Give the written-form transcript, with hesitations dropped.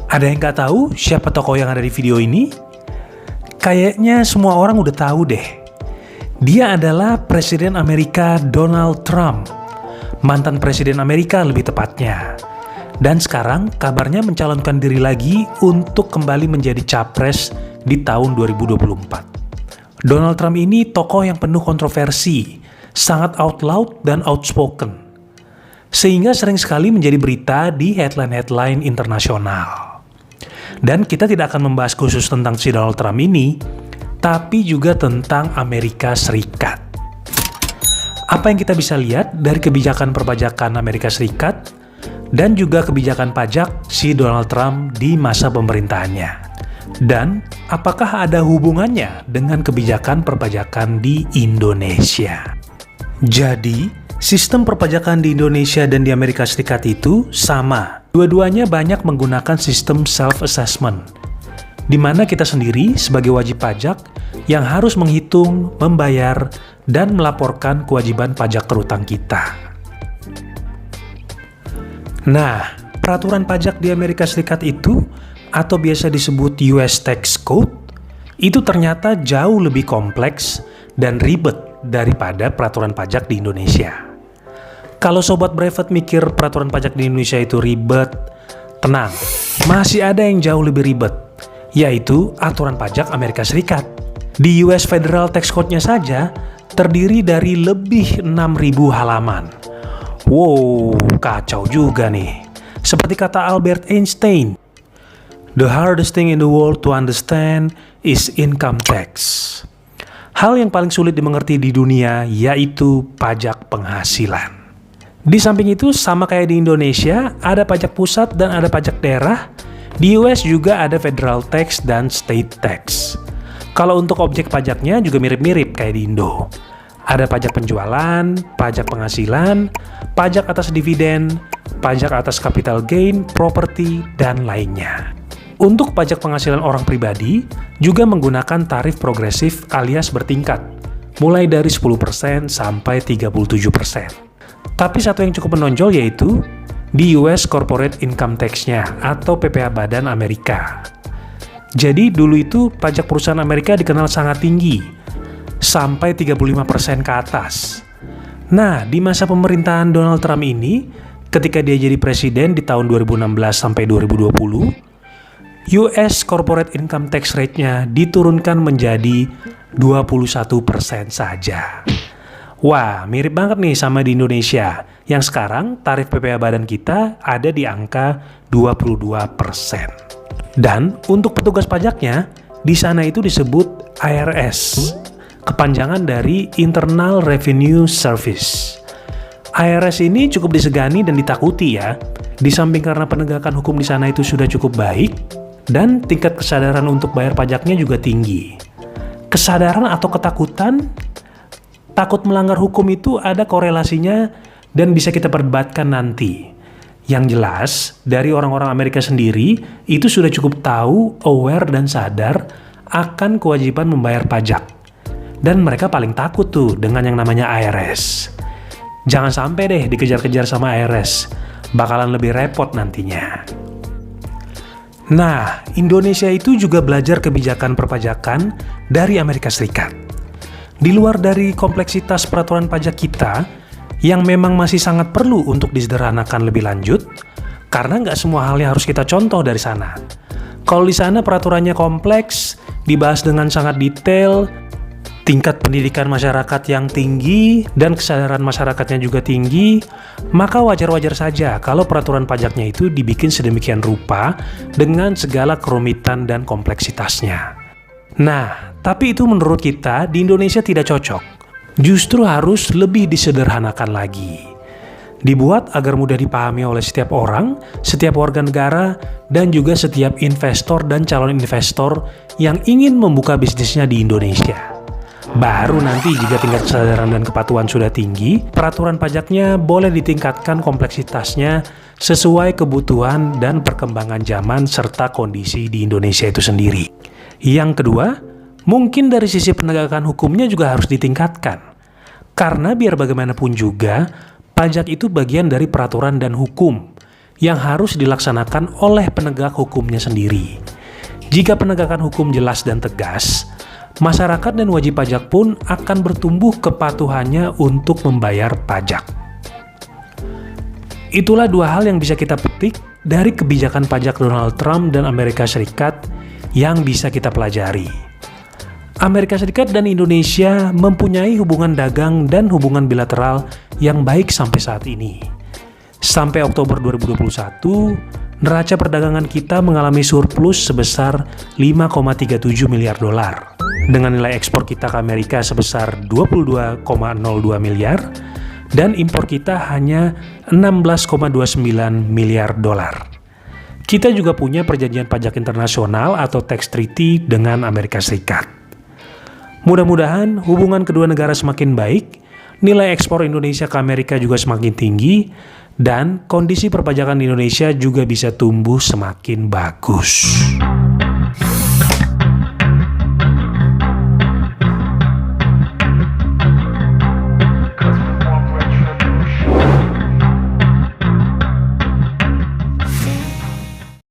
Ada yang nggak tahu siapa tokoh yang ada di video ini? Kayaknya semua orang udah tahu deh. Dia adalah Presiden Amerika Donald Trump. Mantan Presiden Amerika lebih tepatnya. Dan sekarang kabarnya mencalonkan diri lagi untuk kembali menjadi capres di tahun 2024. Donald Trump ini tokoh yang penuh kontroversi, sangat out loud dan outspoken. Sehingga sering sekali menjadi berita di headline-headline internasional. Dan kita tidak akan membahas khusus tentang si Donald Trump ini, tapi juga tentang Amerika Serikat. Apa yang kita bisa lihat dari kebijakan perpajakan Amerika Serikat dan juga kebijakan pajak si Donald Trump di masa pemerintahannya. Dan apakah ada hubungannya dengan kebijakan perpajakan di Indonesia? Jadi, sistem perpajakan di Indonesia dan di Amerika Serikat itu sama. Dua-duanya banyak menggunakan sistem self-assessment, di mana kita sendiri sebagai wajib pajak yang harus menghitung, membayar, dan melaporkan kewajiban pajak terutang kita. Nah, peraturan pajak di Amerika Serikat itu, atau biasa disebut US Tax Code, itu ternyata jauh lebih kompleks dan ribet daripada peraturan pajak di Indonesia. Kalau Sobat Brevet mikir peraturan pajak di Indonesia itu ribet, tenang, masih ada yang jauh lebih ribet, yaitu aturan pajak Amerika Serikat. Di US Federal Tax Code-nya saja terdiri dari lebih 6.000 halaman. Wow, kacau juga nih. Seperti kata Albert Einstein, "The hardest thing in the world to understand is income tax." Hal yang paling sulit dimengerti di dunia yaitu pajak penghasilan. Di samping itu, sama kayak di Indonesia, ada pajak pusat dan ada pajak daerah. Di US juga ada federal tax dan state tax. Kalau untuk objek pajaknya juga mirip-mirip kayak di Indo. Ada pajak penjualan, pajak penghasilan, pajak atas dividen, pajak atas capital gain, properti, dan lainnya. Untuk pajak penghasilan orang pribadi, juga menggunakan tarif progresif alias bertingkat, mulai dari 10% sampai 37%. Tapi satu yang cukup menonjol yaitu di US Corporate Income Tax-nya atau PPh Badan Amerika. Jadi dulu itu pajak perusahaan Amerika dikenal sangat tinggi, sampai 35% ke atas. Nah, di masa pemerintahan Donald Trump ini, ketika dia jadi presiden di tahun 2016 sampai 2020, US Corporate Income Tax Rate-nya diturunkan menjadi 21% saja. Wah, mirip banget nih sama di Indonesia, yang sekarang tarif PPh badan kita ada di angka 22%. Dan untuk petugas pajaknya, di sana itu disebut IRS, kepanjangan dari Internal Revenue Service. IRS ini cukup disegani dan ditakuti ya, di samping karena penegakan hukum di sana itu sudah cukup baik, dan tingkat kesadaran untuk bayar pajaknya juga tinggi. Kesadaran atau ketakutan, takut melanggar hukum itu ada korelasinya dan bisa kita perdebatkan nanti. Yang jelas, dari orang-orang Amerika sendiri, itu sudah cukup tahu, aware, dan sadar akan kewajiban membayar pajak. Dan mereka paling takut tuh dengan yang namanya IRS. Jangan sampai deh dikejar-kejar sama IRS, bakalan lebih repot nantinya. Nah, Indonesia itu juga belajar kebijakan perpajakan dari Amerika Serikat. Di luar dari kompleksitas peraturan pajak kita, yang memang masih sangat perlu untuk disederhanakan lebih lanjut, karena nggak semua halnya harus kita contoh dari sana. Kalau di sana peraturannya kompleks, dibahas dengan sangat detail, tingkat pendidikan masyarakat yang tinggi, dan kesadaran masyarakatnya juga tinggi, maka wajar-wajar saja kalau peraturan pajaknya itu dibikin sedemikian rupa dengan segala kerumitan dan kompleksitasnya. Nah, tapi itu menurut kita di Indonesia tidak cocok. Justru harus lebih disederhanakan lagi. Dibuat agar mudah dipahami oleh setiap orang, setiap warga negara, dan juga setiap investor dan calon investor yang ingin membuka bisnisnya di Indonesia. Baru nanti jika tingkat kesadaran dan kepatuhan sudah tinggi, peraturan pajaknya boleh ditingkatkan kompleksitasnya sesuai kebutuhan dan perkembangan zaman serta kondisi di Indonesia itu sendiri. Yang kedua, mungkin dari sisi penegakan hukumnya juga harus ditingkatkan. Karena biar bagaimanapun juga, pajak itu bagian dari peraturan dan hukum yang harus dilaksanakan oleh penegak hukumnya sendiri. Jika penegakan hukum jelas dan tegas, masyarakat dan wajib pajak pun akan bertumbuh kepatuhannya untuk membayar pajak. Itulah dua hal yang bisa kita petik dari kebijakan pajak Donald Trump dan Amerika Serikat yang bisa kita pelajari. Amerika Serikat dan Indonesia mempunyai hubungan dagang dan hubungan bilateral yang baik sampai saat ini. Sampai Oktober 2021, neraca perdagangan kita mengalami surplus sebesar 5,37 miliar dolar, dengan nilai ekspor kita ke Amerika sebesar 22,02 miliar, dan impor kita hanya 16,29 miliar dolar. Kita juga punya perjanjian pajak internasional atau tax treaty dengan Amerika Serikat. Mudah-mudahan hubungan kedua negara semakin baik, nilai ekspor Indonesia ke Amerika juga semakin tinggi, dan kondisi perpajakan Indonesia juga bisa tumbuh semakin bagus.